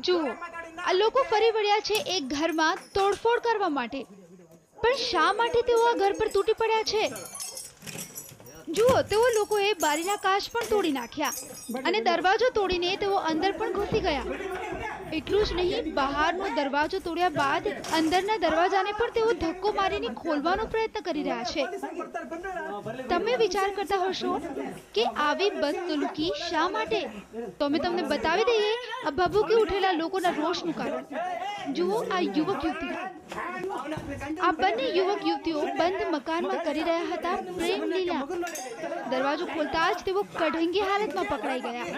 જુઓ, આ લોકો ફરી વળ્યા છે એક ઘરમાં તોડફોડ કરવા માટે, પણ શા માટે તેઓ આ ઘર પર તૂટી પડ્યા છે? જુઓ, તેઓ લોકોએ બારીના કાચ પણ તોડી નાખ્યા અને દરવાજો તોડીને તેઓ અંદર પણ ઘૂસી ગયા. એટલું જ નહીં, બહારનો દરવાજો તોડ્યા બાદ અંદરના દરવાજાને પણ તેઓ ધક્કો મારીને ખોલવાનો પ્રયત્ન કરી રહ્યા છે. તમે વિચાર કરતા હશો કે આવી બદસલુકી શા માટે? તો અમે તમને બતાવી દઈએ આ ભભૂકી ઉઠેલા લોકોના રોષનું કારણ. જુઓ, આ યુવક યુવતી, આ બંને યુવક યુવતીઓ બંધ મકાનમાં કરી રહ્યા હતા પ્રેમ લીલા. દરવાજો ખોલતા જ તેઓ કઢંગી હાલતમાં પકડાઈ ગયા.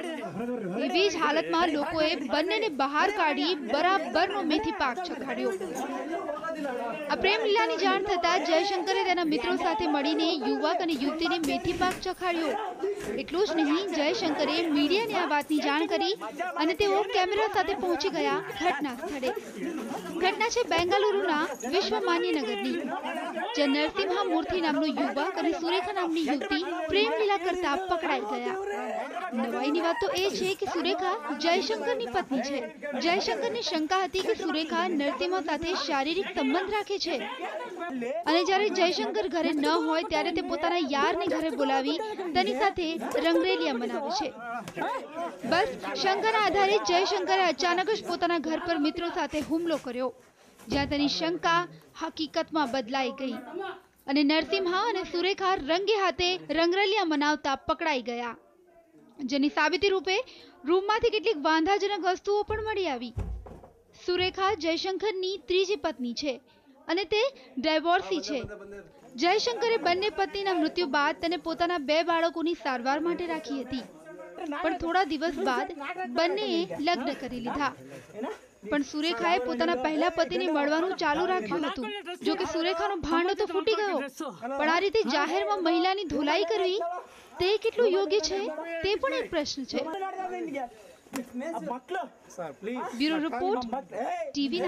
એવી જ હાલતમાં લોકોએ બંનેને બહાર કાઢી બરાબરનો મેથી પાક ચખાડ્યો. આ પ્રેમ લીલાની જાણ થતા જયશંકરે તેના મિત્રો સાથે મળીને યુવક અને યુવતીને મેથી પાક ચખાડ્યો. એટલું જ નહીં, જયશંકરે મીડિયાને આ વાતની જાણ કરી અને તેઓ કેમેરા સાથે પહોંચી ગયા ઘટના સ્થળે. ઘટના છે બેંગાલુરુના વિશ્વમાન્યનગરની, જ્યાં નરસિમ્હા મૂર્તિ નામનો યુવક અને સુરેખા નામની યુવતી પ્રેમ લીલા કરતા પકડાઈ ગયા. નવાઈની વાત તો એ છે કે સુરેખા જયશંકરની પત્ની છે. જયશંકરને શંકા હતી કે સુરેખા નરસિમ્હા સાથે શારીરિક સંબંધ રાખે છે અને જ્યારે જયશંકર ઘરે ન હોય ત્યારે તે પોતાના યારને ઘરે બોલાવી તેની સાથે રંગરેલિયા મનાવે છે. બસ શંકાના આધારે જયશંકરે અચાનક જ પોતાના ઘર પર મિત્રો સાથે હુમલો કર્યો, જ્યાં તેની શંકા હકીકતમાં બદલાઈ ગઈ અને નરસિમ્હા અને સુરેખા રંગે હાથે રંગરેલિયા મનાવતા પકડાઈ ગયા. જેની સાબિતી રૂપે રૂમમાંથી કેટલીક વાંધાજનક વસ્તુઓ પણ મળી આવી. સુરેખા જયશંકરની ત્રીજી પત્ની છે અને તે ડાયવોર્સી છે. જયશંકરે બંને પત્નીના મૃત્યુ બાદ તેને પોતાના 2 બાળકોની સારવાર માટે રાખી હતી, પણ થોડા દિવસ બાદ બંનેએ લગ્ન કરી લીધા. પણ સુરેખાએ પોતાના પહેલા પતિને મળવાનું ચાલુ રાખ્યું હતું. જો કે સુરેખાનો ભાંડો તો ફૂટી ગયો, પણ આ રીતે જાહેરમાં મહિલાની ધોલાઈ કરવી તે કેટલું યોગ્ય છે તે પણ એક પ્રશ્ન છે. Bureau report, TV9.